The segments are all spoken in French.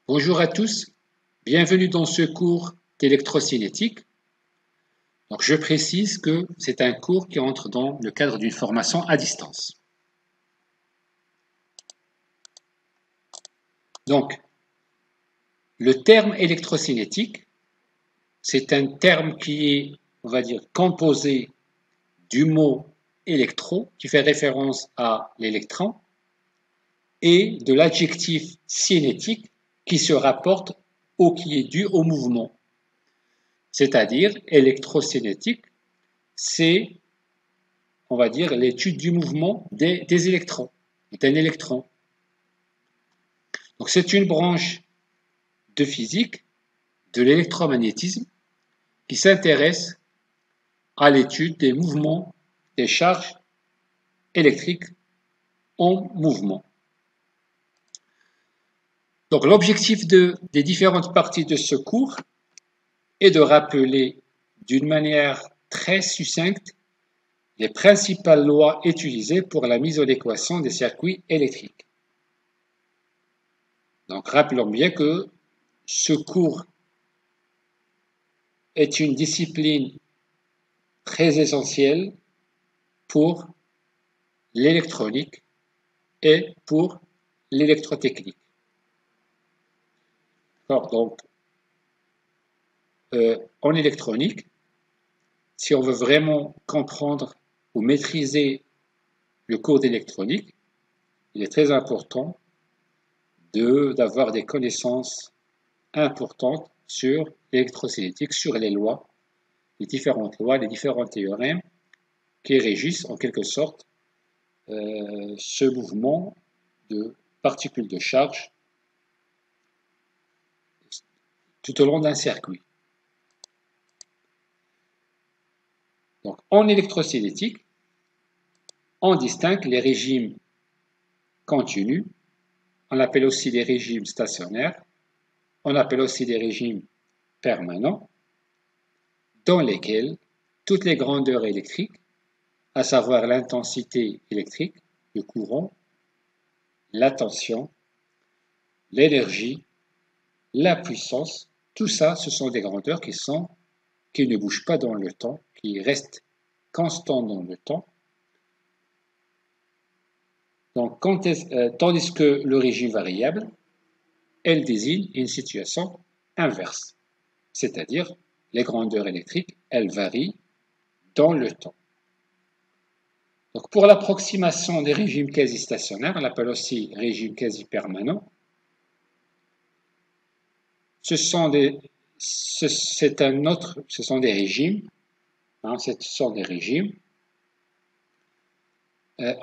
Bonjour à tous, bienvenue dans ce cours d'électrocinétique. Donc, je précise que c'est un cours qui entre dans le cadre d'une formation à distance. Donc, le terme électrocinétique, c'est un terme qui est, on va dire, composé du mot électro, qui fait référence à l'électron, et de l'adjectif cinétique, qui se rapporte au qui est dû au mouvement. C'est-à-dire, électrocinétique, c'est, on va dire, l'étude du mouvement des électrons, d'un électron. Donc, c'est une branche de physique de l'électromagnétisme qui s'intéresse à l'étude des mouvements des charges électriques en mouvement. Donc, l'objectif des différentes parties de ce cours est de rappeler d'une manière très succincte les principales lois utilisées pour la mise en équation des circuits électriques. Donc, rappelons bien que ce cours est une discipline très essentielle pour l'électronique et pour l'électrotechnique. Donc, en électronique, si on veut vraiment comprendre ou maîtriser le cours d'électronique, il est très important d'avoir des connaissances importantes sur l'électrocinétique, sur les lois, les différentes lois, les différents théorèmes qui régissent en quelque sorte ce mouvement de particules de charge tout au long d'un circuit. Donc, en électrocinétique, on distingue les régimes continus, on appelle aussi des régimes stationnaires, on appelle aussi des régimes permanents, dans lesquels toutes les grandeurs électriques, à savoir l'intensité électrique, le courant, la tension, l'énergie, la puissance, tout ça, ce sont des grandeurs qui ne bougent pas dans le temps, qui restent constants dans le temps. Donc, tandis que le régime variable, elle désigne une situation inverse, c'est-à-dire les grandeurs électriques, elles varient dans le temps. Donc, pour l'approximation des régimes quasi-stationnaires, on l'appelle aussi régime quasi-permanent, ce sont des régimes, on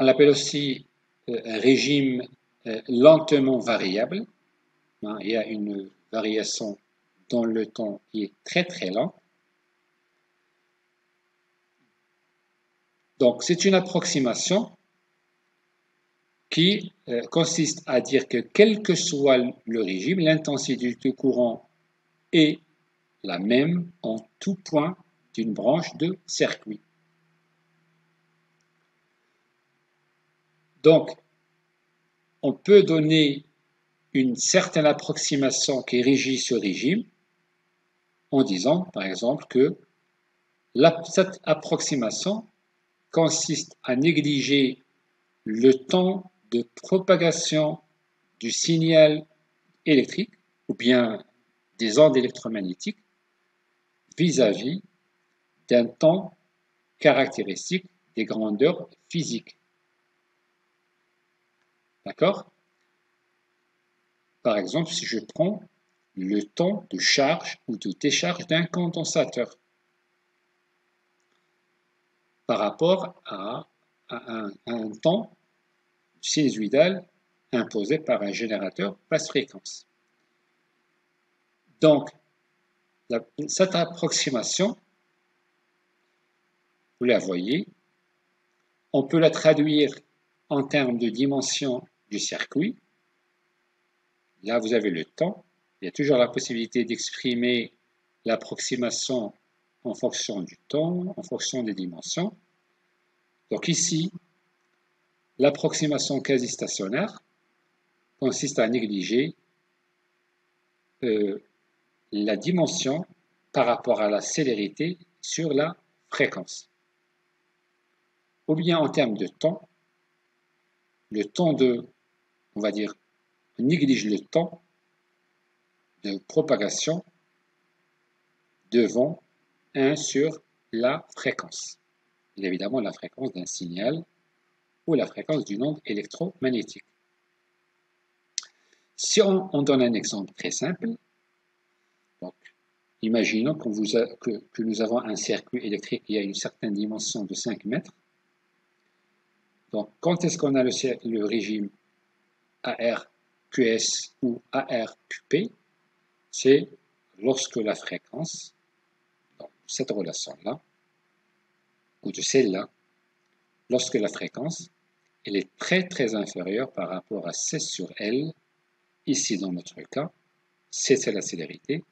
l'appelle aussi un régime lentement variable. Il y a une variation dans le temps qui est très très lente. Donc, c'est une approximation qui consiste à dire que quel que soit le régime, l'intensité du courant est la même en tout point d'une branche de circuit. Donc, on peut donner une certaine approximation qui régit ce régime en disant, par exemple, que cette approximation consiste à négliger le temps de propagation du signal électrique ou bien des ondes électromagnétiques vis-à-vis d'un temps caractéristique des grandeurs physiques. D'accord? Par exemple, si je prends le temps de charge ou de décharge d'un condensateur par rapport à un temps sinusoïdal imposé par un générateur basse-fréquence. Donc, cette approximation, vous la voyez, on peut la traduire en termes de dimension du circuit. Là, vous avez le temps. Il y a toujours la possibilité d'exprimer l'approximation en fonction du temps, en fonction des dimensions. Donc ici, l'approximation quasi-stationnaire consiste à négliger la dimension par rapport à la célérité sur la fréquence. Ou bien en termes de temps, le temps de, on va dire, on néglige le temps de propagation devant 1 sur la fréquence. Et évidemment, la fréquence d'un signal ou la fréquence d'une onde électromagnétique. Si on donne un exemple très simple, donc, imaginons que nous avons un circuit électrique qui a une certaine dimension de 5 mètres. Donc, quand est-ce qu'on a le régime ARQS ou ARQP? C'est lorsque la fréquence, donc cette relation-là, ou de celle-là, lorsque la fréquence, elle est très très inférieure par rapport à C sur L, ici dans notre cas, C c'est la célérité,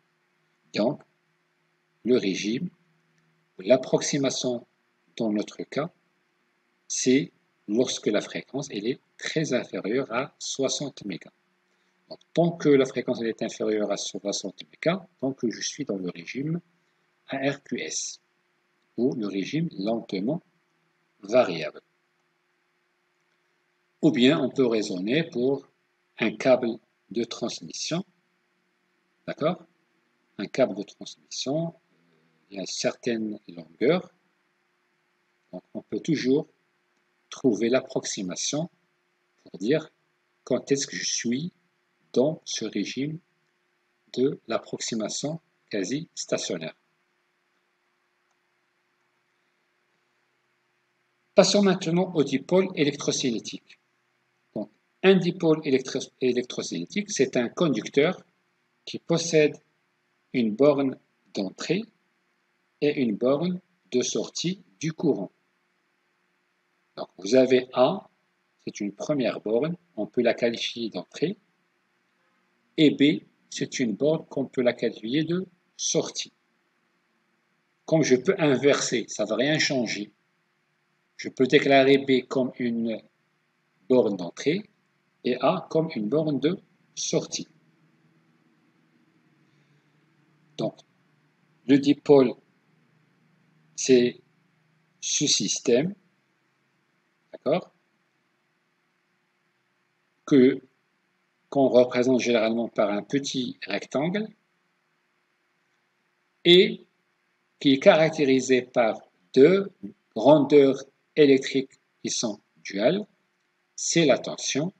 donc le régime, l'approximation dans notre cas, c'est lorsque la fréquence elle est très inférieure à 60 mégas. Donc, tant que la fréquence elle est inférieure à 60 mégas, tant que je suis dans le régime ARQS, ou le régime lentement variable. Ou bien on peut raisonner pour un câble de transmission, d'accord? Un câble de transmission, il y a une certaine longueur, donc on peut toujours trouver l'approximation pour dire quand est-ce que je suis dans ce régime de l'approximation quasi stationnaire. Passons maintenant au dipôle électrocinétique. Donc, un dipôle électrocinétique, c'est un conducteur qui possède une borne d'entrée et une borne de sortie du courant. Donc, vous avez A, c'est une première borne, on peut la qualifier d'entrée, et B, c'est une borne qu'on peut la qualifier de sortie. Comme je peux inverser, ça ne va rien changer. Je peux déclarer B comme une borne d'entrée et A comme une borne de sortie. Donc, le dipôle, c'est ce système, d'accord, qu'on représente généralement par un petit rectangle et qui est caractérisé par deux grandeurs électriques qui sont duales, c'est la tension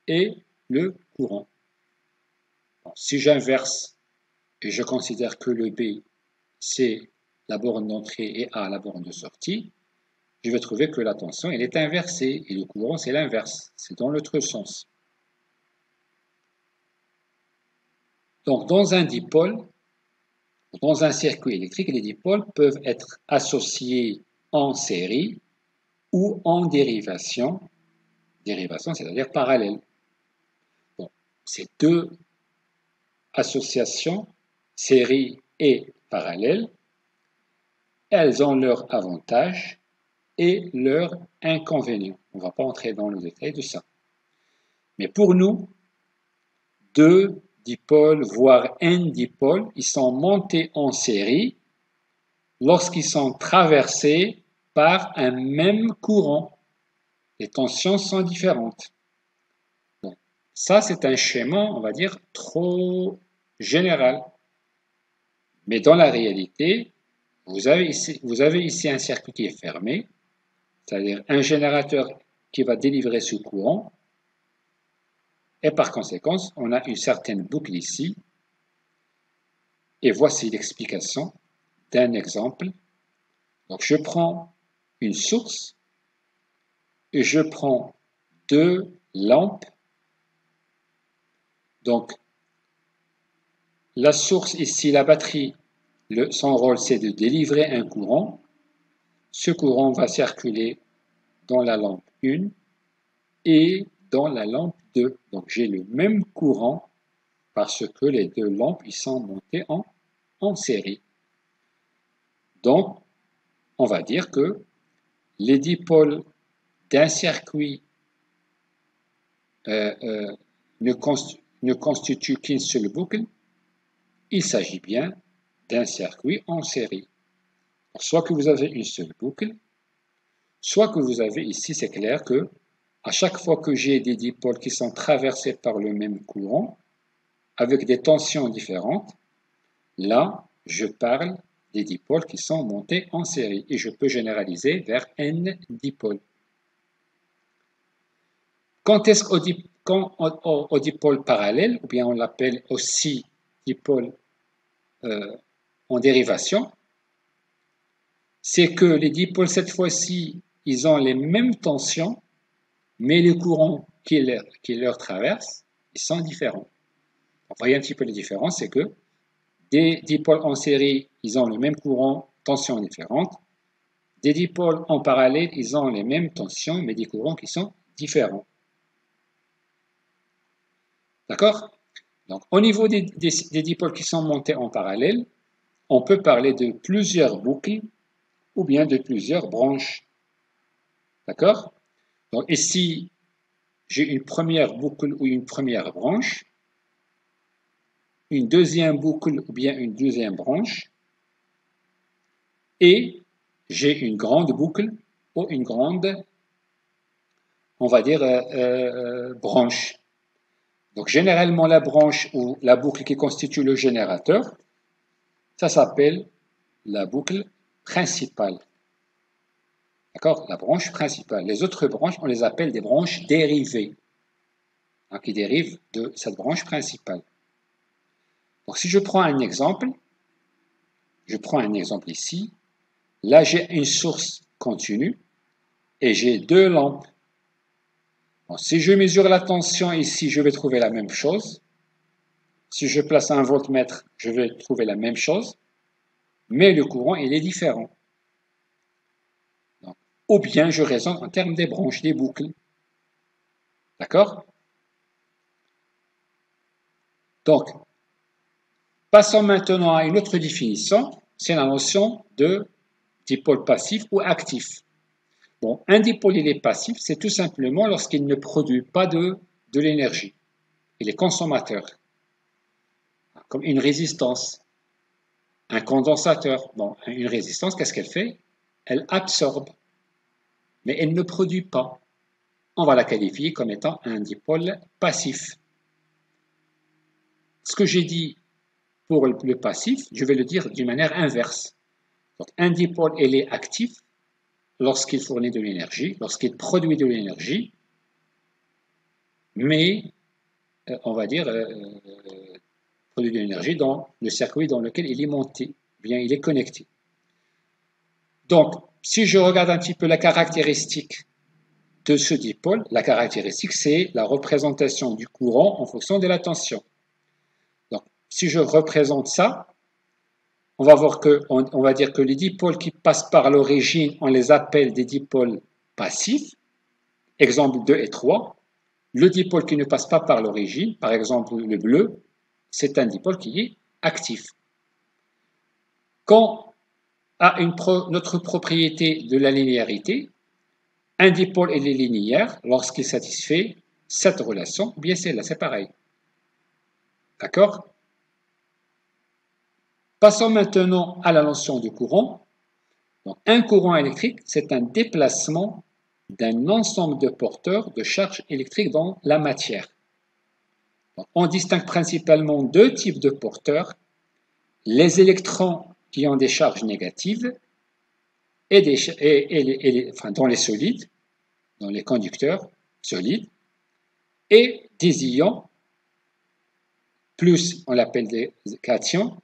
et le courant. Bon, si j'inverse et je considère que le B, c'est la borne d'entrée et A, la borne de sortie, je vais trouver que la tension, elle est inversée et le courant, c'est l'inverse, c'est dans l'autre sens. Donc, dans un dipôle, dans un circuit électrique, les dipôles peuvent être associés en série ou en dérivation, c'est-à-dire parallèle. Bon, ces deux associations, série et parallèle, elles ont leurs avantages et leurs inconvénients. On ne va pas entrer dans le détail de ça. Mais pour nous, deux dipôles, voire n dipôles, ils sont montés en série lorsqu'ils sont traversés par un même courant. Les tensions sont différentes. Bon, ça, c'est un schéma, on va dire, trop général. Mais dans la réalité, vous avez ici un circuit qui est fermé, c'est-à-dire un générateur qui va délivrer ce courant, et par conséquent, on a une certaine boucle ici, et voici l'explication d'un exemple. Donc je prends une source, et je prends deux lampes. Donc la source ici, la batterie, son rôle c'est de délivrer un courant. Ce courant va circuler dans la lampe 1 et dans la lampe 2. Donc j'ai le même courant parce que les deux lampes ils sont montées en série. Donc on va dire que les dipôles d'un circuit ne constitue qu'une seule boucle, il s'agit bien d'un circuit en série. Soit que vous avez une seule boucle, soit que vous avez ici, c'est clair que à chaque fois que j'ai des dipôles qui sont traversés par le même courant, avec des tensions différentes, là, je parle des dipôles qui sont montés en série et je peux généraliser vers n dipôles. Quand est-ce qu'au dipôle parallèle, ou bien on l'appelle aussi dipôle en dérivation, c'est que les dipôles, cette fois-ci, ils ont les mêmes tensions, mais les courants qui leur traversent, ils sont différents. Vous voyez un petit peu les différences, c'est que des dipôles en série, ils ont le même courant, tensions différentes. Des dipôles en parallèle, ils ont les mêmes tensions, mais des courants qui sont différents. D'accord? Donc, au niveau des dipôles qui sont montés en parallèle, on peut parler de plusieurs boucles ou bien de plusieurs branches. D'accord? Donc, ici, j'ai une première boucle ou une première branche, une deuxième boucle ou bien une deuxième branche, et j'ai une grande boucle ou une grande, on va dire, branche. Donc, généralement, la branche ou la boucle qui constitue le générateur, ça s'appelle la boucle principale. D'accord? La branche principale. Les autres branches, on les appelle des branches dérivées, hein, qui dérivent de cette branche principale. Donc, si je prends un exemple ici. Là, j'ai une source continue et j'ai deux lampes. Bon, si je mesure la tension ici, je vais trouver la même chose. Si je place un voltmètre, je vais trouver la même chose, mais le courant, il est différent. Donc, ou bien je raisonne en termes des branches, des boucles. D'accord? Donc, passons maintenant à une autre définition, c'est la notion de dipôle passif ou actif. Bon, un dipôle, il est passif, c'est tout simplement lorsqu'il ne produit pas de l'énergie. Il est consommateur, comme une résistance, un condensateur. Bon, une résistance, qu'est-ce qu'elle fait? Elle absorbe, mais elle ne produit pas. On va la qualifier comme étant un dipôle passif. Ce que j'ai dit pour le passif, je vais le dire d'une manière inverse. Donc, un dipôle, il est actif lorsqu'il fournit de l'énergie, lorsqu'il produit de l'énergie, mais on va dire produit de l'énergie dans le circuit dans lequel il est monté, bien il est connecté. Donc, si je regarde un petit peu la caractéristique de ce dipôle, la caractéristique, c'est la représentation du courant en fonction de la tension. Donc, si je représente ça, on va dire que les dipôles qui passent par l'origine, on les appelle des dipôles passifs, exemple 2 et 3. Le dipôle qui ne passe pas par l'origine, par exemple le bleu, c'est un dipôle qui est actif. Quand à notre propriété de la linéarité, un dipôle est linéaire lorsqu'il satisfait cette relation, ou bien celle-là, c'est pareil. D'accord? Passons maintenant à la notion du courant. Donc, un courant électrique, c'est un déplacement d'un ensemble de porteurs de charges électriques dans la matière. Donc, on distingue principalement deux types de porteurs, les électrons qui ont des charges négatives dans les solides, dans les conducteurs solides, et des ions, plus on l'appelle des cations,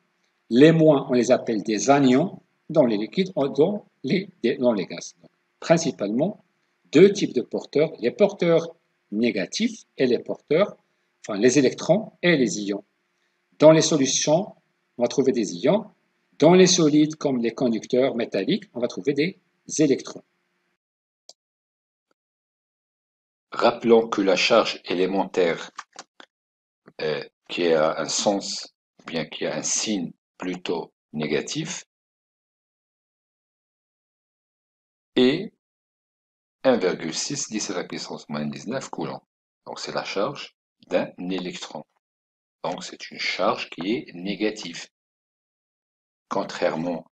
les moins on les appelle des anions dans les liquides, dans les gaz. Donc, principalement, deux types de porteurs, les porteurs négatifs et les porteurs, enfin les électrons et les ions. Dans les solutions, on va trouver des ions. Dans les solides, comme les conducteurs métalliques, on va trouver des électrons. Rappelons que la charge élémentaire qui a un sens, bien qui a un signe plutôt négatif, est 1,6 10 à la puissance moins 19 coulombs. Donc c'est la charge d'un électron. Donc c'est une charge qui est négative. Contrairement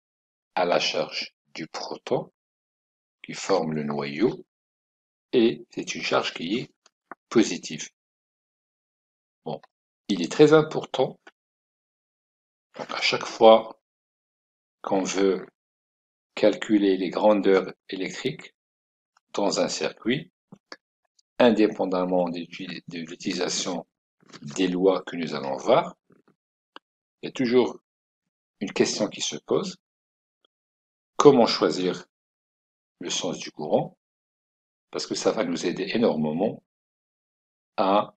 à la charge du proton qui forme le noyau, et c'est une charge qui est positive. Bon, il est très important, donc à chaque fois qu'on veut calculer les grandeurs électriques dans un circuit, indépendamment de l'utilisation des lois que nous allons voir, il y a toujours une question qui se pose. Comment choisir le sens du courant? Parce que ça va nous aider énormément à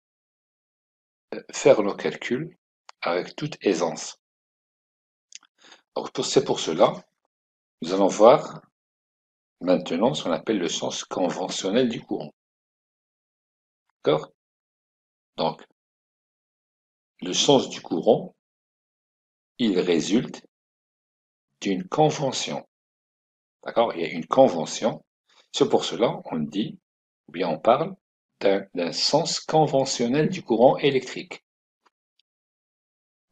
faire nos calculs avec toute aisance. Donc c'est pour cela, nous allons voir maintenant ce qu'on appelle le sens conventionnel du courant. D'accord? Donc, le sens du courant, il résulte d'une convention. D'accord? Il y a une convention. C'est pour cela on dit, ou bien on parle, d'un sens conventionnel du courant électrique.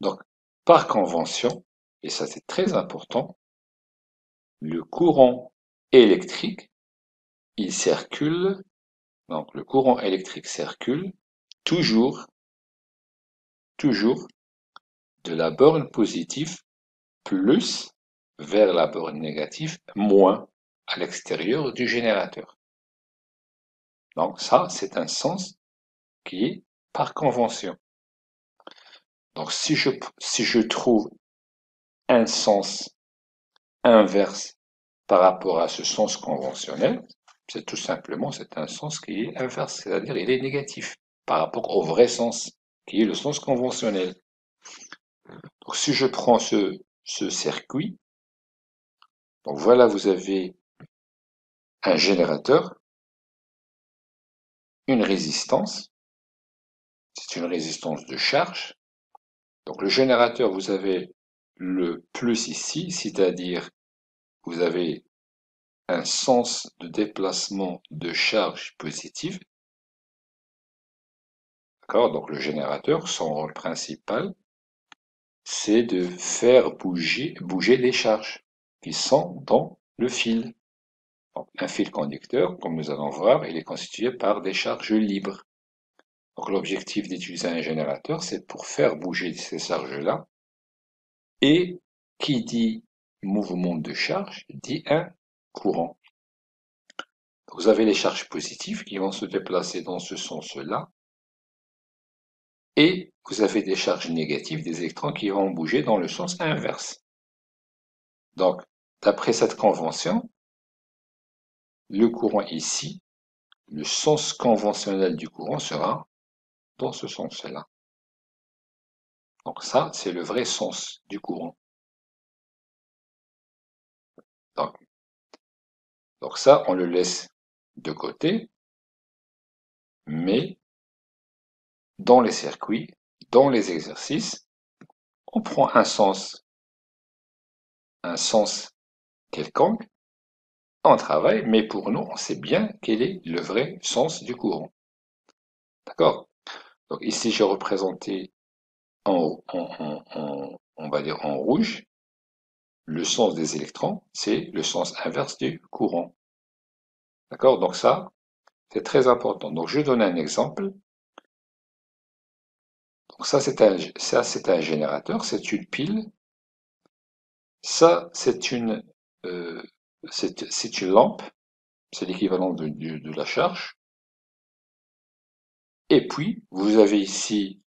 Donc, par convention, et ça c'est très important, le courant électrique, il circule, donc le courant électrique circule toujours de la borne positive plus vers la borne négative moins à l'extérieur du générateur. Donc ça, c'est un sens qui est par convention. Donc si je trouve un sens inverse par rapport à ce sens conventionnel, c'est tout simplement, c'est un sens qui est inverse, c'est-à-dire il est négatif par rapport au vrai sens, qui est le sens conventionnel. Donc si je prends ce circuit, donc voilà, vous avez un générateur, une résistance, c'est une résistance de charge. Donc le générateur, vous avez le plus ici, c'est-à-dire vous avez un sens de déplacement de charge positive. D'accord? Donc le générateur, son rôle principal, c'est de faire bouger les charges qui sont dans le fil. Donc, un fil conducteur, comme nous allons voir, il est constitué par des charges libres. Donc l'objectif d'utiliser un générateur, c'est pour faire bouger ces charges-là. Et qui dit mouvement de charge dit un courant. Vous avez les charges positives qui vont se déplacer dans ce sens-là. Et vous avez des charges négatives, des électrons qui vont bouger dans le sens inverse. Donc, d'après cette convention, le courant ici, le sens conventionnel du courant sera dans ce sens-là. Donc ça, c'est le vrai sens du courant. Donc ça, on le laisse de côté, mais dans les circuits, dans les exercices, on prend un sens quelconque, on travaille, mais pour nous, on sait bien quel est le vrai sens du courant. D'accord? Donc ici, j'ai représenté on va dire en rouge, le sens des électrons, c'est le sens inverse du courant. D'accord? Donc ça, c'est très important. Donc je donne un exemple. Donc ça, c'est un générateur, c'est une pile. Ça, c'est une lampe, c'est l'équivalent de la charge. Et puis, vous avez ici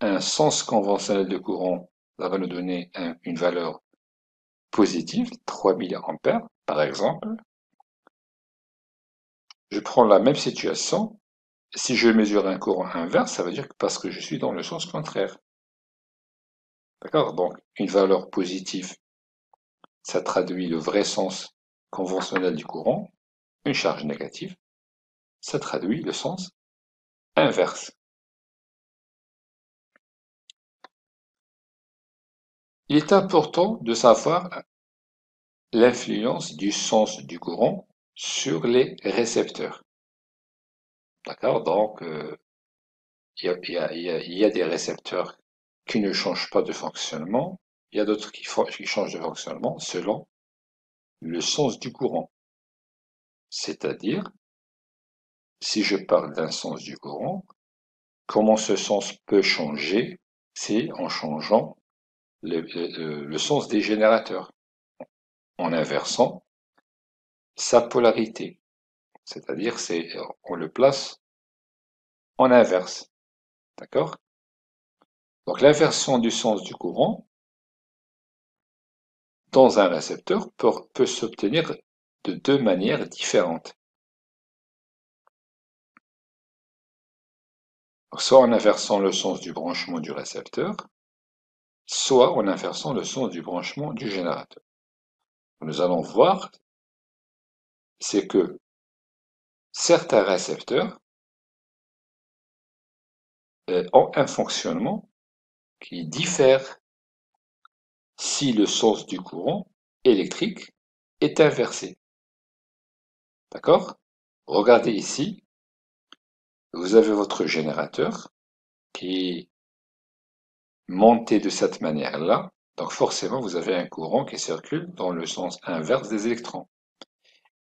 un sens conventionnel de courant, ça va nous donner une valeur positive, 3000 ampères, par exemple. Je prends la même situation. Si je mesure un courant inverse, ça veut dire que parce que je suis dans le sens contraire. D'accord? Donc, une valeur positive, ça traduit le vrai sens conventionnel du courant. Une charge négative, ça traduit le sens inverse. Il est important de savoir l'influence du sens du courant sur les récepteurs. D'accord? Donc, il y a des récepteurs qui ne changent pas de fonctionnement, il y a d'autres qui changent de fonctionnement selon le sens du courant. C'est-à-dire, si je parle d'un sens du courant, comment ce sens peut changer? C'est en changeant le sens des générateurs, en inversant sa polarité. C'est-à-dire, on le place en inverse. D'accord? Donc, l'inversion du sens du courant dans un récepteur peut s'obtenir de deux manières différentes. Soit en inversant le sens du branchement du récepteur, soit en inversant le sens du branchement du générateur. Nous allons voir, c'est que certains récepteurs ont un fonctionnement qui diffère si le sens du courant électrique est inversé. D'accord? Regardez ici, vous avez votre générateur qui est monté de cette manière-là, donc forcément vous avez un courant qui circule dans le sens inverse des électrons.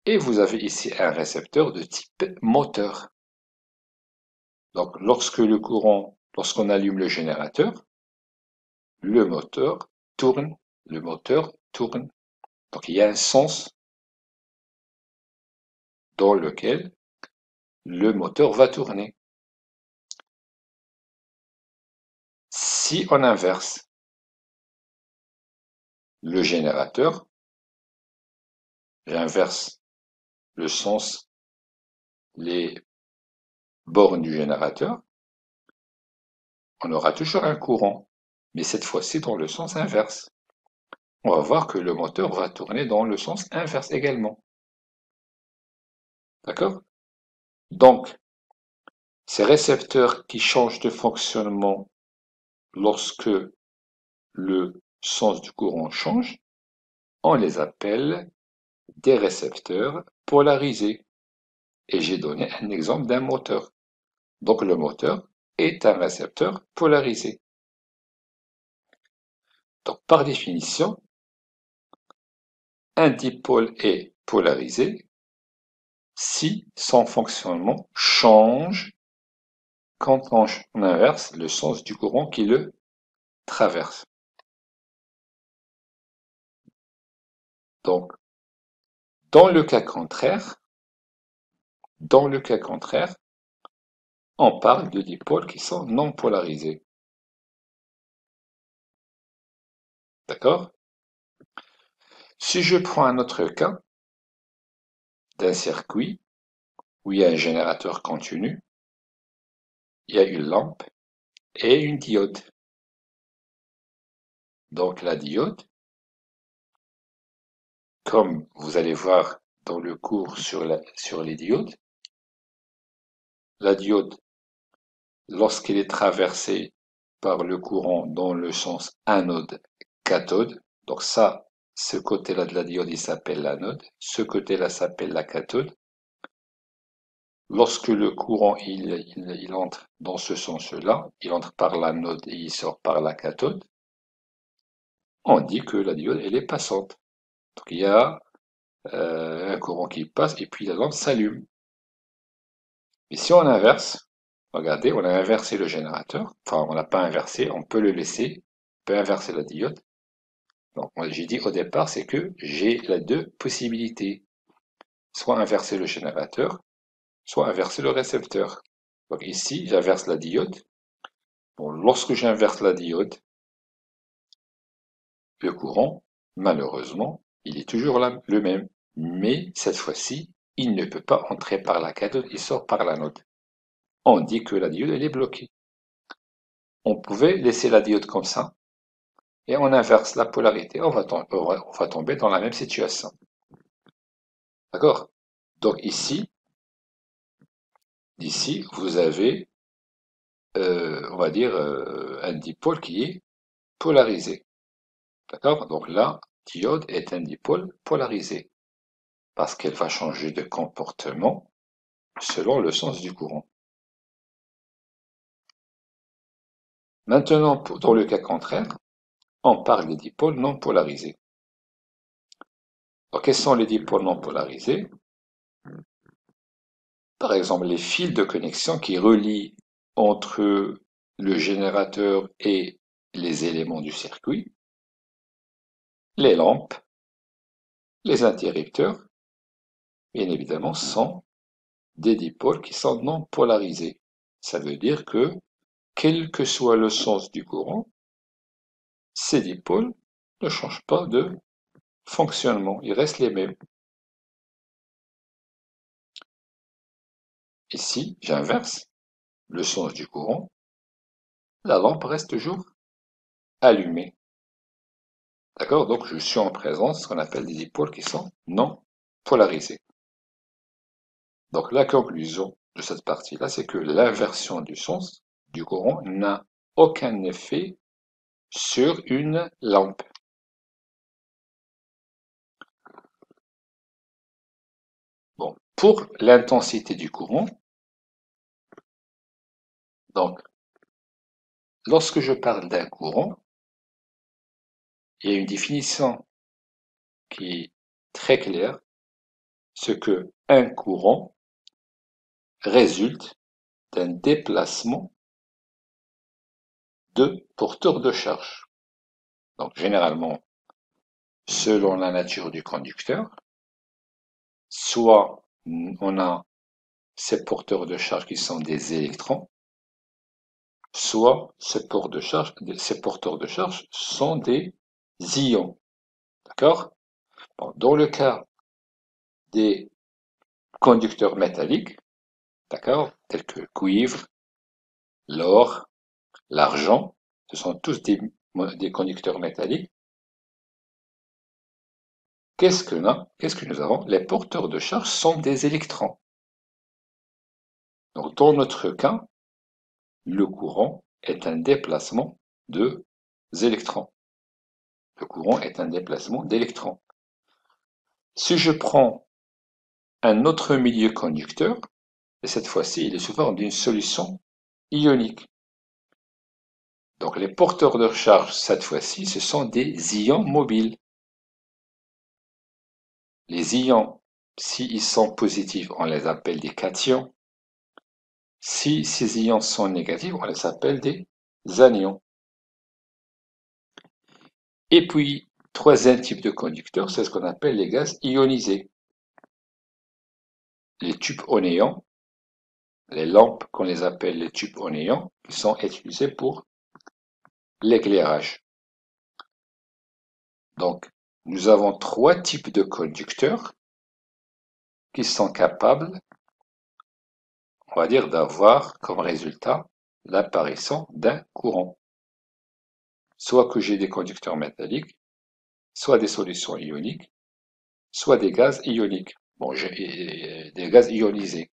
Et vous avez ici un récepteur de type moteur. Donc lorsqu'on allume le générateur, le moteur tourne, le moteur tourne. Donc il y a un sens dans lequel le moteur va tourner. Si on inverse le générateur, j'inverse le sens, les bornes du générateur, on aura toujours un courant, mais cette fois-ci dans le sens inverse. On va voir que le moteur va tourner dans le sens inverse également. D'accord? Donc, ces récepteurs qui changent de fonctionnement lorsque le sens du courant change, on les appelle des récepteurs polarisés. Et j'ai donné un exemple d'un moteur. Donc le moteur est un récepteur polarisé. Donc par définition, un dipôle est polarisé si son fonctionnement change quand on inverse le sens du courant qui le traverse. Donc, dans le cas contraire, on parle de dipôles qui sont non polarisés. D'accord? Si je prends un autre cas d'un circuit où il y a un générateur continu, il y a une lampe et une diode. Donc la diode, comme vous allez voir dans le cours sur les diodes, la diode, lorsqu'elle est traversée par le courant dans le sens anode-cathode, donc ça, ce côté-là de la diode, il s'appelle l'anode, ce côté-là s'appelle la cathode. Lorsque le courant il entre dans ce sens-là, il entre par l'anode et il sort par la cathode, on dit que la diode elle est passante. Donc il y a un courant qui passe et puis la lampe s'allume. Et si on inverse, regardez, on a inversé le générateur, enfin on n'a pas inversé, on peut le laisser, on peut inverser la diode. Donc j'ai dit au départ, c'est que j'ai les deux possibilités, soit inverser le générateur, soit inverser le récepteur. Donc ici, j'inverse la diode. Bon, lorsque j'inverse la diode, le courant, malheureusement, il est toujours le même. Mais cette fois-ci, il ne peut pas entrer par la cathode, il sort par l'anode. On dit que la diode elle est bloquée. On pouvait laisser la diode comme ça, et on inverse la polarité, on va tomber dans la même situation. D'accord? Donc ici, vous avez, on va dire, un dipôle qui est polarisé. D'accord? Donc la diode est un dipôle polarisé, parce qu'elle va changer de comportement selon le sens du courant. Maintenant, dans le cas contraire, on parle des dipôles non polarisés. Alors, quels sont les dipôles non polarisés? Par exemple, les fils de connexion qui relient entre le générateur et les éléments du circuit, les lampes, les interrupteurs, bien évidemment, sont des dipôles qui sont non polarisés. Ça veut dire que, quel que soit le sens du courant, ces dipôles ne changent pas de fonctionnement, ils restent les mêmes. Ici, j'inverse le sens du courant, la lampe reste toujours allumée. D'accord? Donc, je suis en présence de ce qu'on appelle des dipôles qui sont non polarisés. Donc, la conclusion de cette partie-là, c'est que l'inversion du sens du courant n'a aucun effet sur une lampe. Bon, pour l'intensité du courant, donc, lorsque je parle d'un courant, il y a une définition qui est très claire, ce que un courant résulte d'un déplacement de porteurs de charge. Donc, généralement, selon la nature du conducteur, soit on a ces porteurs de charge qui sont des électrons, soit ces porteurs de charge sont des ions. D'accord? Bon, dans le cas des conducteurs métalliques, d'accord, tels que cuivre, l'or, l'argent, ce sont tous des conducteurs métalliques. Qu'est-ce que nous avons? Les porteurs de charge sont des électrons. Donc, dans notre cas, le courant est un déplacement de électrons. Le courant est un déplacement d'électrons. Si je prends un autre milieu conducteur, et cette fois-ci, il est sous forme d'une solution ionique. Donc, les porteurs de charge, cette fois-ci, ce sont des ions mobiles. Les ions, s'ils sont positifs, on les appelle des cations. Si ces ions sont négatifs, on les appelle des anions. Et puis, troisième type de conducteur, c'est ce qu'on appelle les gaz ionisés. Les tubes au néon, les lampes qu'on les appelle les tubes au néon, qui sont utilisés pour l'éclairage. Donc, nous avons trois types de conducteurs qui sont capables, on va dire, d'avoir comme résultat l'apparition d'un courant. Soit que j'ai des conducteurs métalliques, soit des solutions ioniques, soit des gaz ioniques. Bon, j'ai des gaz ionisés.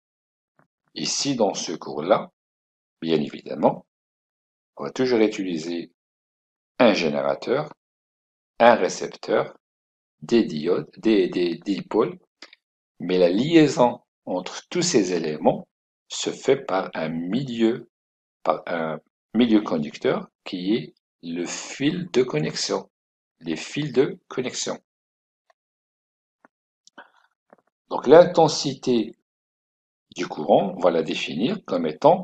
Ici, dans ce cours-là, bien évidemment, on va toujours utiliser un générateur, un récepteur, des diodes, des dipôles, mais la liaison entre tous ces éléments se fait par un milieu conducteur qui est le fil de connexion, les fils de connexion. Donc l'intensité du courant, on va la définir comme étant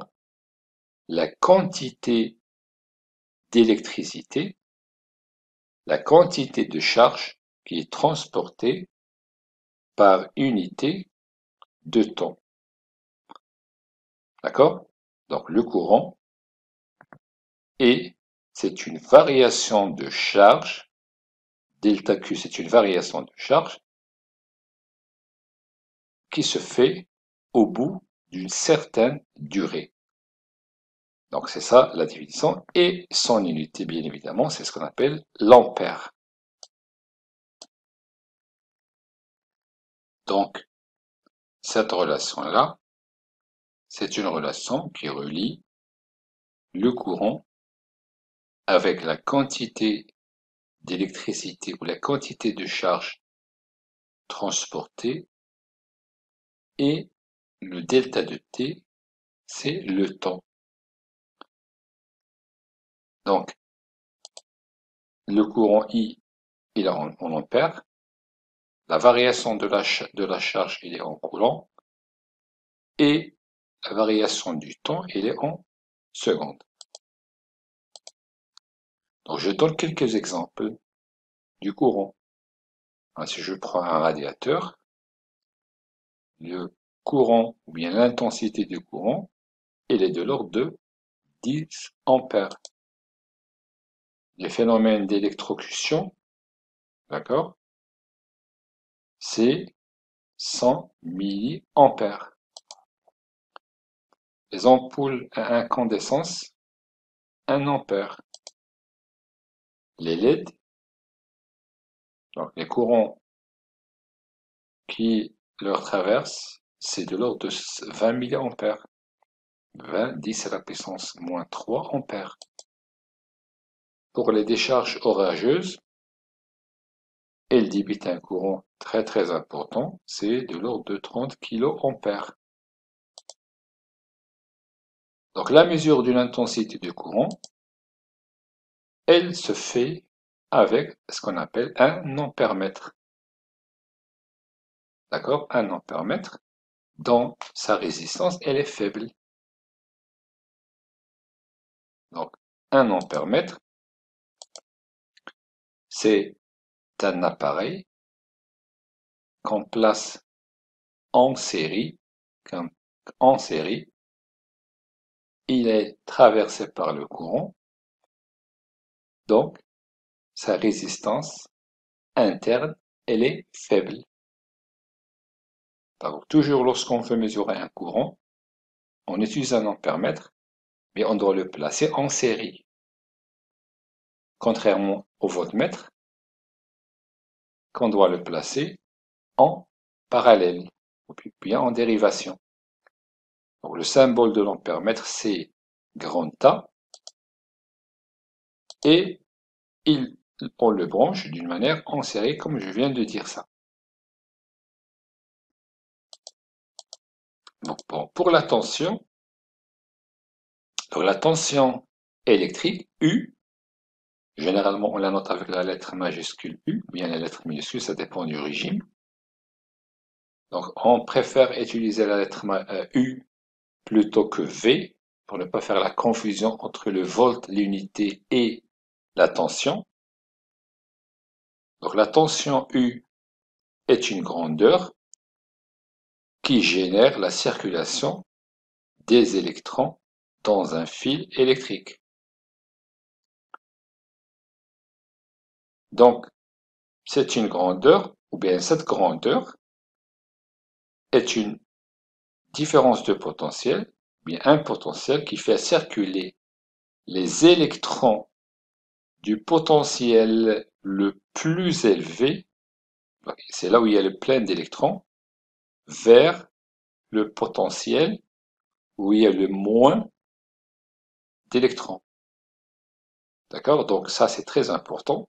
la quantité d'électricité, la quantité de charge qui est transportée par unité de temps. D'accord? Donc le courant c'est une variation de charge, delta Q c'est une variation de charge qui se fait au bout d'une certaine durée. Donc c'est ça la définition, et son unité bien évidemment c'est ce qu'on appelle l'ampère. Donc cette relation-là, c'est une relation qui relie le courant avec la quantité d'électricité ou la quantité de charge transportée, et le delta de T, c'est le temps. Donc, le courant I, il est en ampères. La variation de la charge, il est en coulomb. Et la variation du temps, il est en secondes. Donc, je donne quelques exemples du courant. Si je prends un radiateur, le courant, ou bien l'intensité du courant, elle est de l'ordre de 10 ampères. Les phénomènes d'électrocution, d'accord, c'est 100 milliampères. Les ampoules à incandescence, 1 ampère. Les LED, donc les courants qui leur traversent, c'est de l'ordre de 20 milliampères. 20, 10 à la puissance moins 3 ampères. Pour les décharges orageuses, elles débitent un courant très important, c'est de l'ordre de 30 kA. Donc la mesure d'une intensité de courant, elle se fait avec ce qu'on appelle un ampèremètre. D'accord? Un ampèremètre, dont sa résistance, elle est faible. Donc un ampèremètre, c'est un appareil qu'on place en série, il est traversé par le courant, donc sa résistance interne, elle est faible. Donc, toujours lorsqu'on veut mesurer un courant, on utilise un ampèremètre, mais on doit le placer en série. Contrairement au voltmètre, qu'on doit le placer en parallèle, ou bien en dérivation. Donc, le symbole de l'ampèremètre, c'est grand A, et on le branche d'une manière en série, comme je viens de dire ça. Donc, bon, pour la tension, donc la tension électrique, U, généralement on la note avec la lettre majuscule U, ou bien la lettre minuscule, ça dépend du régime. Donc on préfère utiliser la lettre U plutôt que V, pour ne pas faire la confusion entre le volt, l'unité, et la tension. Donc la tension U est une grandeur qui génère la circulation des électrons dans un fil électrique. Donc, c'est une grandeur, ou bien cette grandeur est une différence de potentiel, ou bien un potentiel qui fait circuler les électrons du potentiel le plus élevé, c'est là où il y a le plein d'électrons, vers le potentiel où il y a le moins d'électrons. D'accord? Donc ça, c'est très important.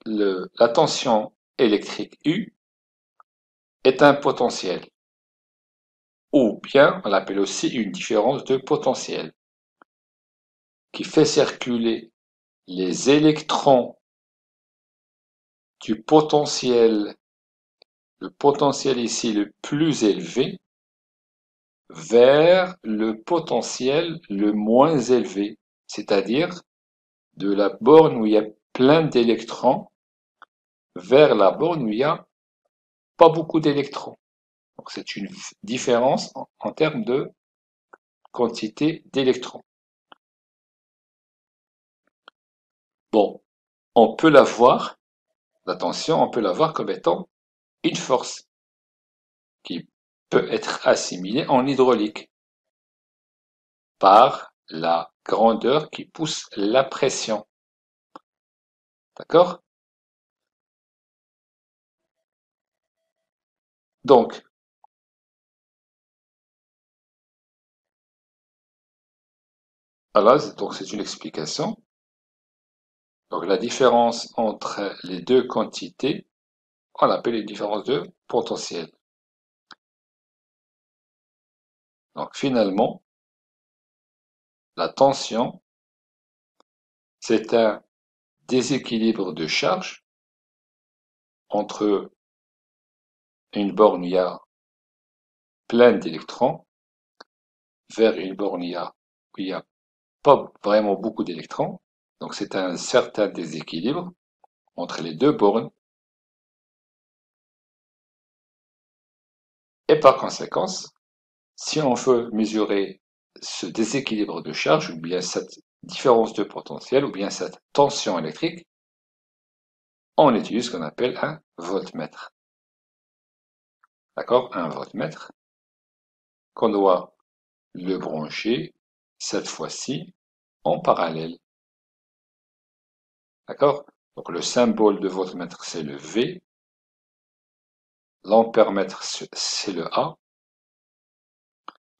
La tension électrique U est un potentiel, ou bien on l'appelle aussi une différence de potentiel, qui fait circuler les électrons du potentiel, le potentiel ici le plus élevé, vers le potentiel le moins élevé, c'est-à-dire de la borne où il y a plein d'électrons vers la borne où il y a pas beaucoup d'électrons. Donc c'est une différence en termes de quantité d'électrons. Bon, on peut la voir, la tension, on peut la voir comme étant une force qui peut être assimilée en hydraulique par la grandeur qui pousse la pression. D'accord? Donc, voilà, donc c'est une explication. Donc la différence entre les deux quantités, on l'appelle une différence de potentiel. Donc finalement, La tension, c'est un déséquilibre de charge entre une borne où il y a plein d'électrons vers une borne où il y a pas vraiment beaucoup d'électrons. Donc c'est un certain déséquilibre entre les deux bornes. Et par conséquent, si on veut mesurer ce déséquilibre de charge, ou bien cette différence de potentiel, ou bien cette tension électrique, on utilise ce qu'on appelle un voltmètre. D'accord? Un voltmètre qu'on doit le brancher, cette fois-ci, en parallèle. D'accord? Donc le symbole de voltmètre, c'est le V. L'ampèremètre, c'est le A.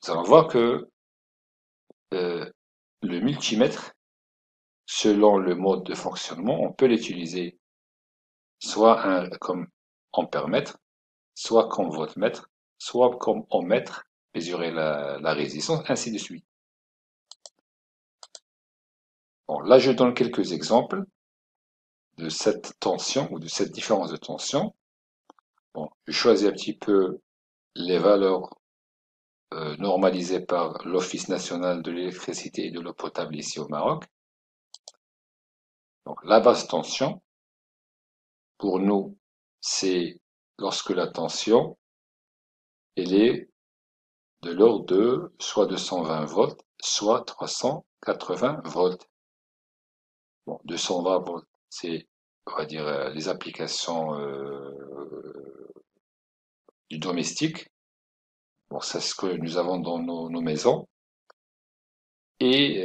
Nous allons voir que le multimètre, selon le mode de fonctionnement, on peut l'utiliser soit comme ampèremètre, soit comme voltmètre, soit comme ohmmètre, mesurer la résistance, ainsi de suite. Bon, là, je donne quelques exemples de cette tension ou de cette différence de tension. Bon, je choisis un petit peu les valeurs normalisées par l'Office national de l'électricité et de l'eau potable ici au Maroc. Donc, la basse tension, pour nous, c'est lorsque la tension, elle est de l'ordre de soit 220 volts, soit 380 volts. Bon, 220 volts, c'est, on va dire, les applications du domestique. Bon, c'est ce que nous avons dans nos maisons. Et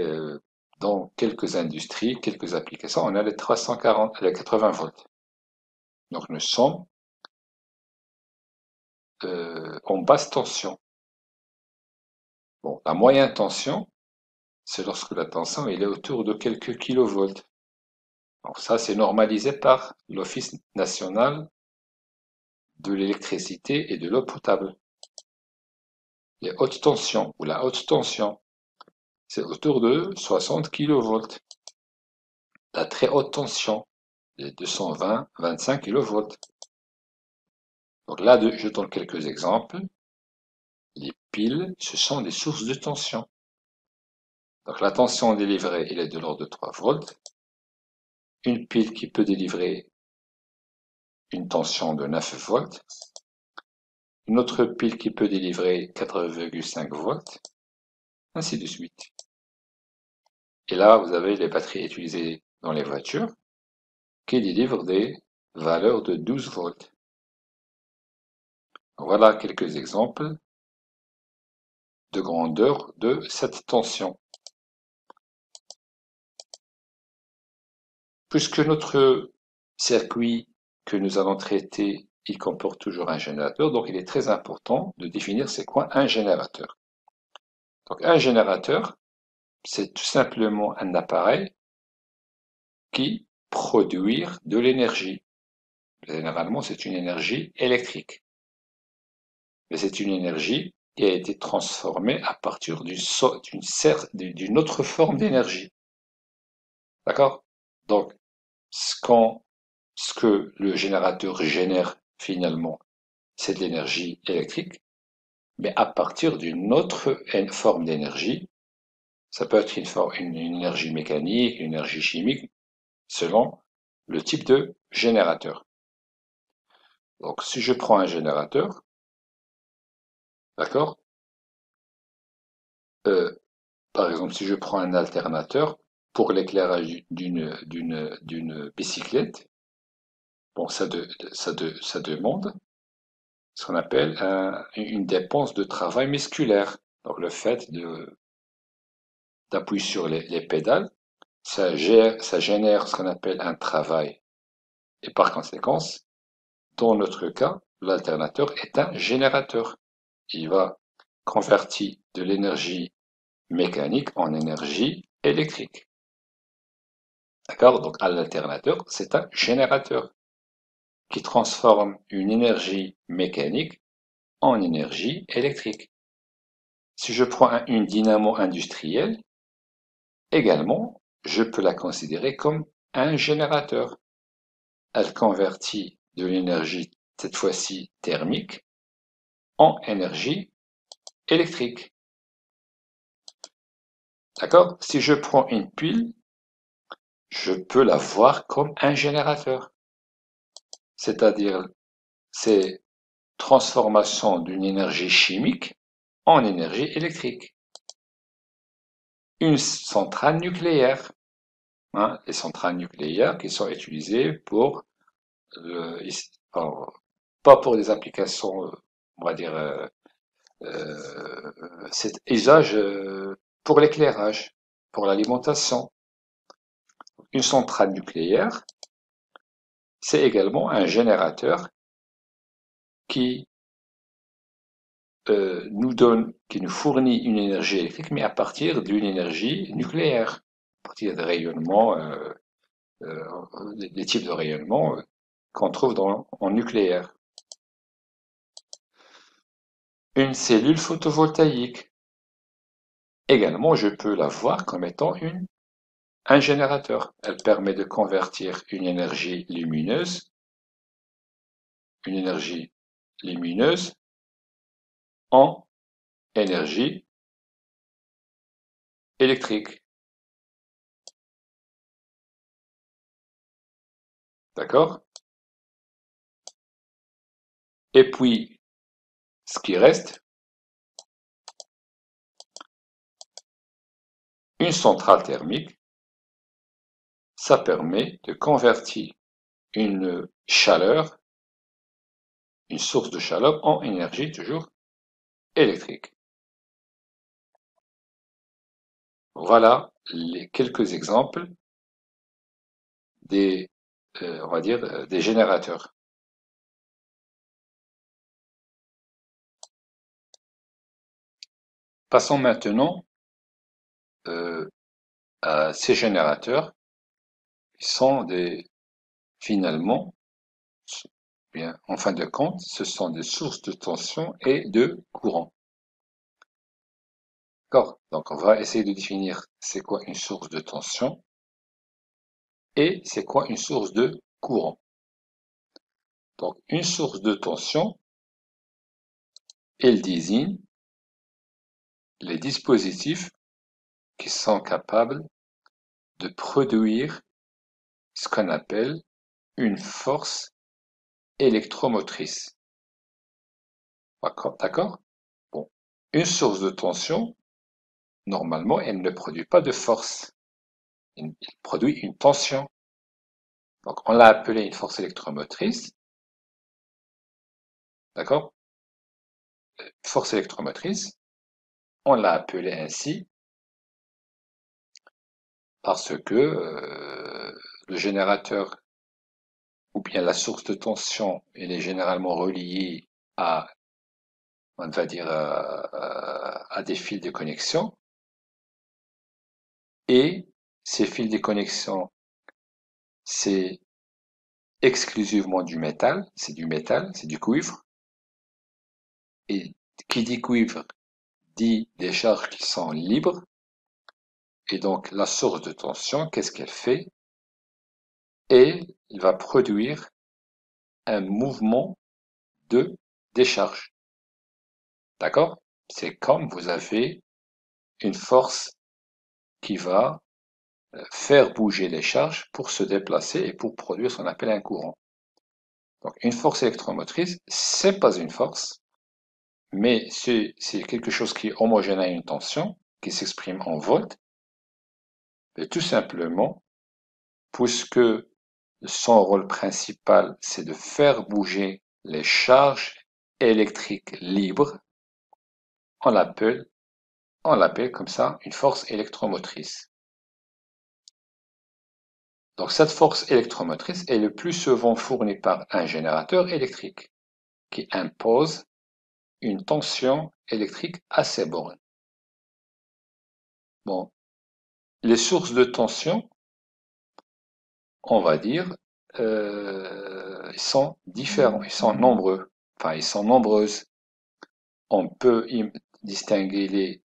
dans quelques industries, quelques applications, on a les 340, les 80 volts. Donc nous sommes en basse tension. Bon, la moyenne tension, c'est lorsque la tension elle est autour de quelques kilovolts. Donc ça, c'est normalisé par l'Office national de l'électricité et de l'eau potable. Les hautes tensions ou la haute tension, c'est autour de 60 kilovolts. La très haute tension, les 220-25 kilovolts. Donc là, je donne quelques exemples. Les piles, ce sont des sources de tension. Donc la tension délivrée, elle est de l'ordre de 3 volts. Une pile qui peut délivrer une tension de 9 volts. Une autre pile qui peut délivrer 4,5 volts. Ainsi de suite. Et là, vous avez les batteries utilisées dans les voitures qui délivrent des valeurs de 12 volts. Voilà quelques exemples de grandeur de cette tension. Puisque notre circuit que nous allons traiter, il comporte toujours un générateur, donc il est très important de définir c'est quoi un générateur. Donc un générateur, c'est tout simplement un appareil qui produit de l'énergie. Généralement, c'est une énergie électrique. Mais c'est une énergie qui a été transformée à partir d'une autre forme d'énergie. D'accord? Donc, ce que le générateur génère finalement, c'est de l'énergie électrique, mais à partir d'une autre forme d'énergie. Ça peut être une énergie mécanique, une énergie chimique, selon le type de générateur. Donc, si je prends un générateur, d'accord, par exemple, si je prends un alternateur pour l'éclairage d'une bicyclette, bon, ça demande ce qu'on appelle une dépense de travail musculaire. Donc, le fait d'appuyer sur les pédales, ça génère ce qu'on appelle un travail. Et par conséquent, dans notre cas, l'alternateur est un générateur. Il va convertir de l'énergie mécanique en énergie électrique. D'accord? Donc, l'alternateur, c'est un générateur qui transforme une énergie mécanique en énergie électrique. Si je prends une dynamo industrielle, Également, je peux la considérer comme un générateur. Elle convertit de l'énergie, cette fois-ci thermique, en énergie électrique. D'accord? Si je prends une pile, je peux la voir comme un générateur. C'est-à-dire, c'est transformation d'une énergie chimique en énergie électrique. Une centrale nucléaire. Hein, les centrales nucléaires qui sont utilisées pour, pas pour des applications, on va dire, c'est usage pour l'éclairage, pour l'alimentation. Une centrale nucléaire, c'est également un générateur qui qui nous fournit une énergie électrique, mais à partir d'une énergie nucléaire, à partir des rayonnements, des types de rayonnements qu'on trouve en nucléaire. Une cellule photovoltaïque. Également, je peux la voir comme étant un générateur. Elle permet de convertir une énergie lumineuse en énergie électrique. D'accord? Et puis, ce qui reste, une centrale thermique, ça permet de convertir une chaleur, une source de chaleur en énergie toujours électrique. Voilà les quelques exemples des, on va dire, des générateurs. Passons maintenant à ces générateurs qui sont finalement, bien, en fin de compte, ce sont des sources de tension et de courant. D'accord? Donc, on va essayer de définir c'est quoi une source de tension et c'est quoi une source de courant. Donc, une source de tension, elle désigne les dispositifs qui sont capables de produire ce qu'on appelle une force électromotrice. D'accord? Bon. Une source de tension, normalement, elle ne produit pas de force. Elle produit une tension. Donc, on l'a appelée une force électromotrice. D'accord? Force électromotrice. On l'a appelée ainsi parce que le générateur ou bien la source de tension, elle est généralement reliée à, on va dire, à des fils de connexion. Et ces fils de connexion, c'est exclusivement du métal, c'est du cuivre. Et qui dit cuivre dit des charges qui sont libres. Et donc la source de tension, qu'est-ce qu'elle fait? Et il va produire un mouvement de décharge. D'accord? C'est comme vous avez une force qui va faire bouger les charges pour se déplacer et pour produire ce qu'on appelle un courant. Donc une force électromotrice, c'est pas une force, mais c'est quelque chose qui est homogène à une tension, qui s'exprime en volts, et tout simplement, puisque son rôle principal, c'est de faire bouger les charges électriques libres, on l'appelle comme ça une force électromotrice. Donc cette force électromotrice est le plus souvent fournie par un générateur électrique qui impose une tension électrique à ses bornes. Bon, les sources de tension, on va dire, ils sont différents, ils sont nombreux, enfin ils sont nombreuses. On peut distinguer les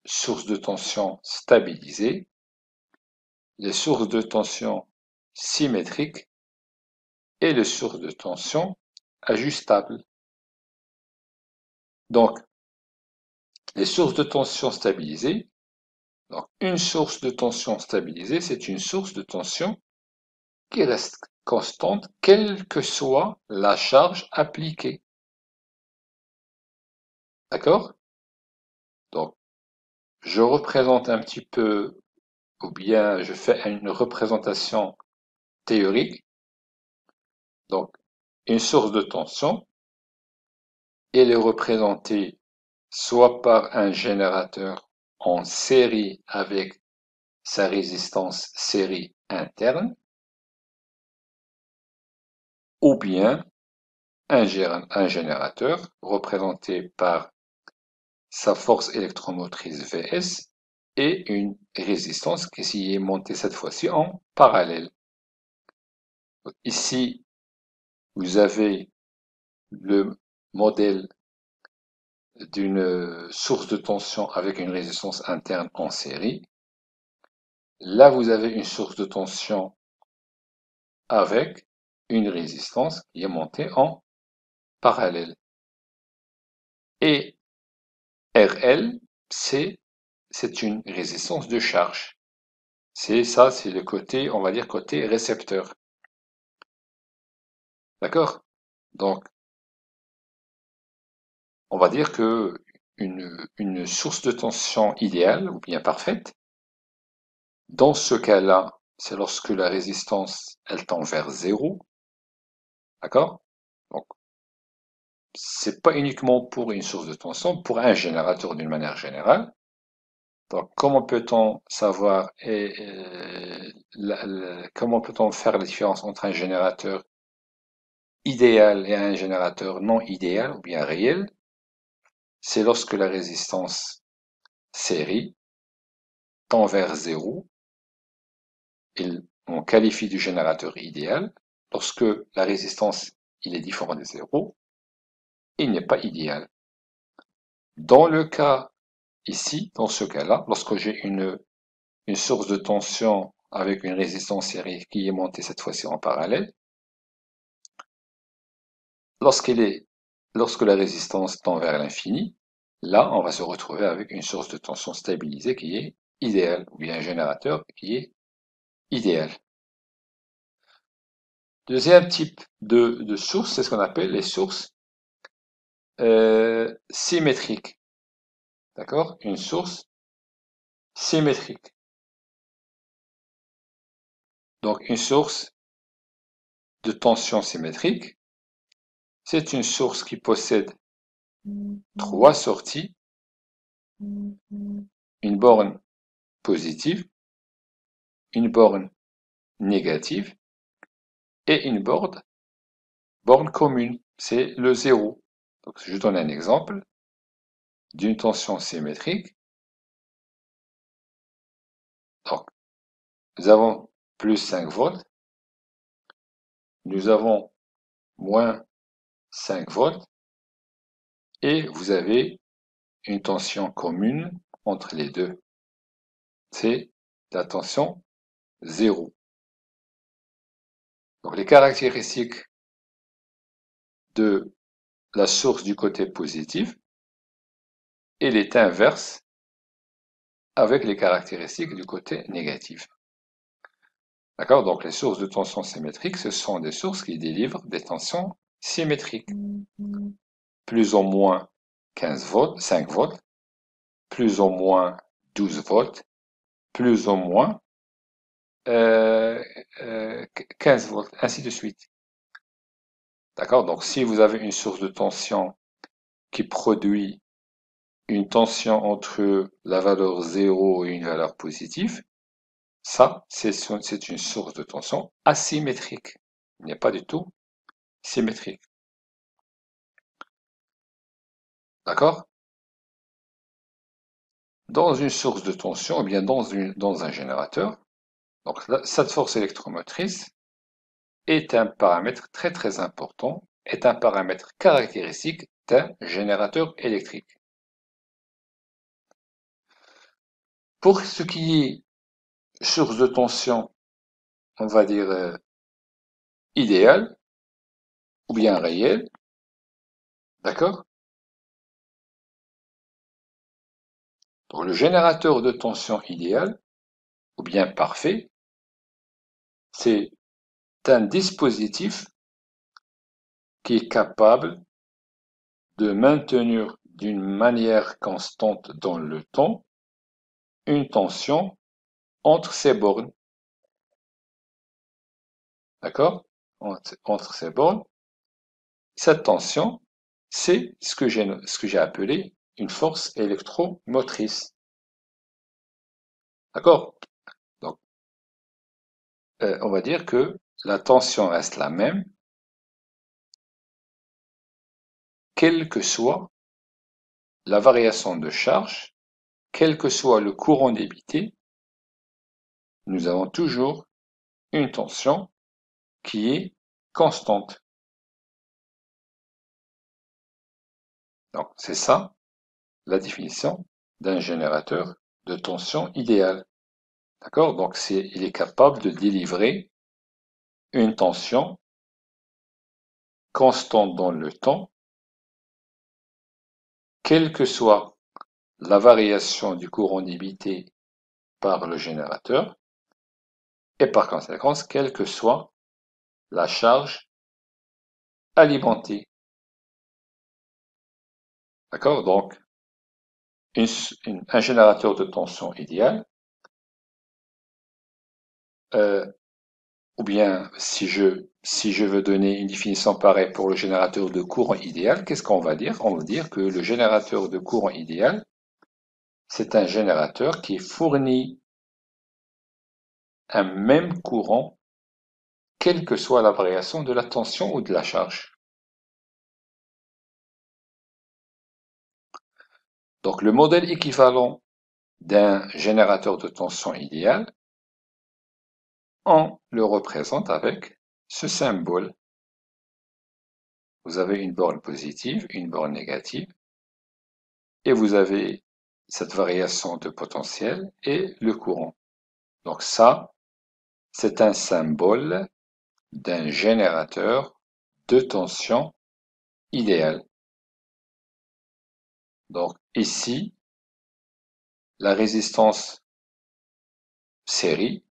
sources de tension stabilisées les sources de tension symétriques et les sources de tension ajustables. Donc, les sources de tension stabilisées, donc une source de tension stabilisée, c'est une source de tension qui reste constante, quelle que soit la charge appliquée. D'accord? Donc, je représente un petit peu, ou bien je fais une représentation théorique. Donc, une source de tension, elle est représentée soit par un générateur en série avec sa résistance série interne, ou bien un générateur représenté par sa force électromotrice Vs et une résistance qui s'y est montée cette fois-ci en parallèle. Ici, vous avez le modèle d'une source de tension avec une résistance interne en série. Là, vous avez une source de tension avec une résistance qui est montée en parallèle. Et RL, c'est une résistance de charge. C'est ça, c'est le côté, on va dire, côté récepteur. D'accord? Donc, on va dire que une source de tension idéale ou bien parfaite, dans ce cas-là, c'est lorsque la résistance, elle tend vers zéro. D'accord? Donc, c'est pas uniquement pour une source de tension, pour un générateur d'une manière générale. Donc, comment peut-on savoir comment peut-on faire la différence entre un générateur idéal et un générateur non idéal ou bien réel? C'est lorsque la résistance série tend vers zéro, on qualifie du générateur idéal. Lorsque la résistance il est différent de zéro, il n'est pas idéal. Dans le cas ici, dans ce cas-là, lorsque j'ai une source de tension avec une résistance série qui est montée cette fois-ci en parallèle, lorsque la résistance tend vers l'infini, là, on va se retrouver avec une source de tension stabilisée qui est idéale, ou bien un générateur qui est idéal. Deuxième type de source, c'est ce qu'on appelle les sources symétriques. D'accord? Une source symétrique. Donc, une source de tension symétrique, c'est une source qui possède trois sorties, une borne positive, une borne négative et une borne commune. C'est le zéro. Donc, je donne un exemple d'une tension symétrique. Donc, nous avons plus 5 volts, nous avons moins 5 volts, et vous avez une tension commune entre les deux. C'est la tension 0. Donc, les caractéristiques de la source du côté positif, elle est inverse avec les caractéristiques du côté négatif. D'accord? Donc, les sources de tension symétriques, ce sont des sources qui délivrent des tensions symétriques. Plus ou moins 15 volts, 5 volts, plus ou moins 12 volts, plus ou moins 15 volts, ainsi de suite. D'accord? Donc, si vous avez une source de tension qui produit une tension entre la valeur 0 et une valeur positive, ça, c'est une source de tension asymétrique. Il n'est pas du tout symétrique. D'accord? Dans une source de tension, ou bien dans un générateur, donc cette force électromotrice est un paramètre très très important, est un paramètre caractéristique d'un générateur électrique. Pour ce qui est source de tension, on va dire idéale, ou bien réelle, d'accord? Donc le générateur de tension idéal, ou bien parfait, c'est un dispositif qui est capable de maintenir d'une manière constante dans le temps une tension entre ces bornes, d'accord? Entre ces bornes, cette tension, c'est ce que j'ai appelé une force électromotrice, d'accord? Donc, on va dire que la tension reste la même, quelle que soit la variation de charge, quel que soit le courant débité, nous avons toujours une tension qui est constante. Donc, c'est ça la définition d'un générateur de tension idéal. D'accord? Donc, il est capable de délivrer une tension constante dans le temps, quelle que soit la variation du courant débité par le générateur, et par conséquent, quelle que soit la charge alimentée. D'accord? Donc, un générateur de tension idéal, ou bien si je veux donner une définition pareille pour le générateur de courant idéal, qu'est-ce qu'on va dire? On va dire que le générateur de courant idéal, c'est un générateur qui fournit un même courant, quelle que soit la variation de la tension ou de la charge. Donc le modèle équivalent d'un générateur de tension idéal, on le représente avec ce symbole. Vous avez une borne positive, une borne négative, et vous avez cette variation de potentiel et le courant. Donc ça, c'est un symbole d'un générateur de tension idéal. Donc ici, la résistance série,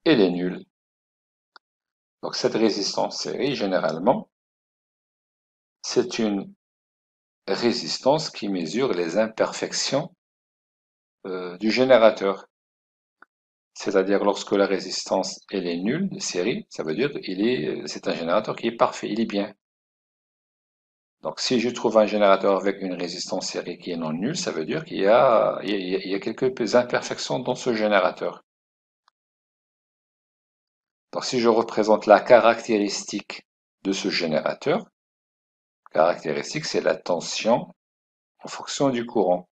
elle est nulle. Donc cette résistance série, généralement, c'est une résistance qui mesure les imperfections du générateur. C'est-à-dire lorsque la résistance elle est nulle de série, ça veut dire c'est un générateur qui est parfait, il est bien. Donc si je trouve un générateur avec une résistance série qui est non nulle, ça veut dire qu'il y a quelques imperfections dans ce générateur. Donc si je représente la caractéristique de ce générateur, caractéristique c'est la tension en fonction du courant.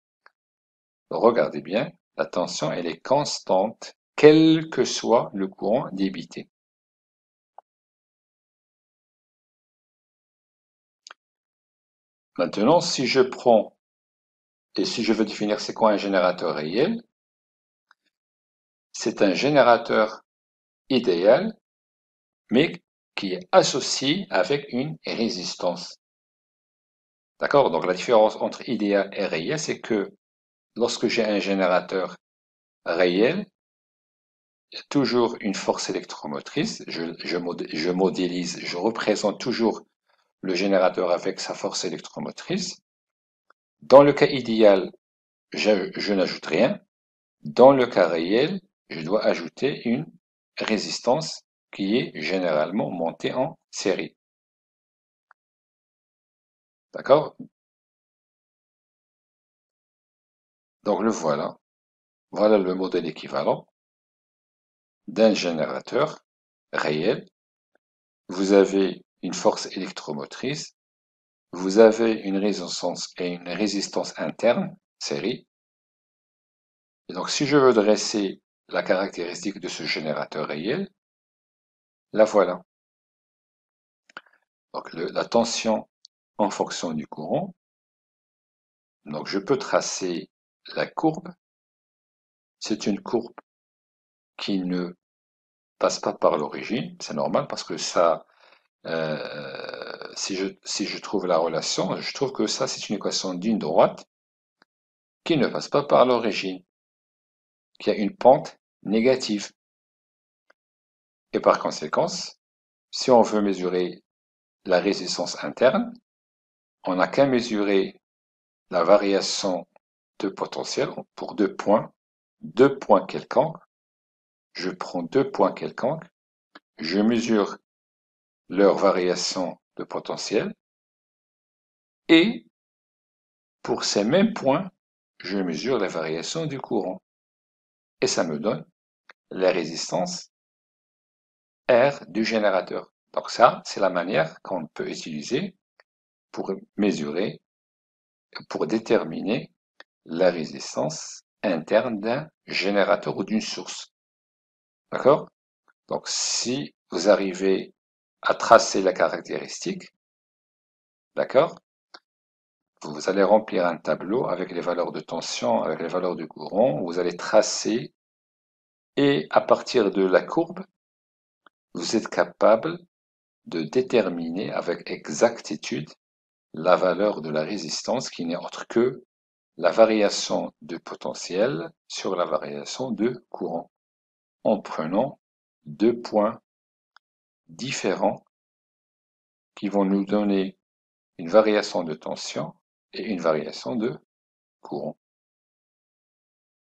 Donc, regardez bien, la tension elle est constante, quel que soit le courant débité. Maintenant, si je prends, et si je veux définir c'est quoi un générateur réel, c'est un générateur idéal, mais qui est associé avec une résistance. D'accord? Donc la différence entre idéal et réel, c'est que lorsque j'ai un générateur réel, il y a toujours une force électromotrice. Je modélise, je représente toujours le générateur avec sa force électromotrice. Dans le cas idéal, je n'ajoute rien. Dans le cas réel, je dois ajouter une résistance qui est généralement montée en série. D'accord? Donc le voilà. Voilà le modèle équivalent d'un générateur réel. Vous avez une force électromotrice, vous avez une résistance et une résistance interne, série. Et donc si je veux dresser la caractéristique de ce générateur réel, la voilà. Donc la tension en fonction du courant. Donc je peux tracer la courbe. C'est une courbe qui ne passe pas par l'origine. C'est normal parce que ça, si je trouve la relation, je trouve que ça, c'est une équation d'une droite qui ne passe pas par l'origine, qui a une pente négative. Et par conséquent, si on veut mesurer la résistance interne, on n'a qu'à mesurer la variation de potentiel pour deux points quelconques. Je prends deux points quelconques, je mesure leur variation de potentiel et pour ces mêmes points, je mesure la variation du courant et ça me donne la résistance R du générateur. Donc ça, c'est la manière qu'on peut utiliser pour mesurer, pour déterminer la résistance interne d'un générateur ou d'une source. D'accord? Donc si vous arrivez à tracer la caractéristique, d'accord? Vous allez remplir un tableau avec les valeurs de tension, avec les valeurs du courant, vous allez tracer et à partir de la courbe, vous êtes capable de déterminer avec exactitude la valeur de la résistance qui n'est autre que la variation de potentiel sur la variation de courant en prenant deux points différents qui vont nous donner une variation de tension et une variation de courant.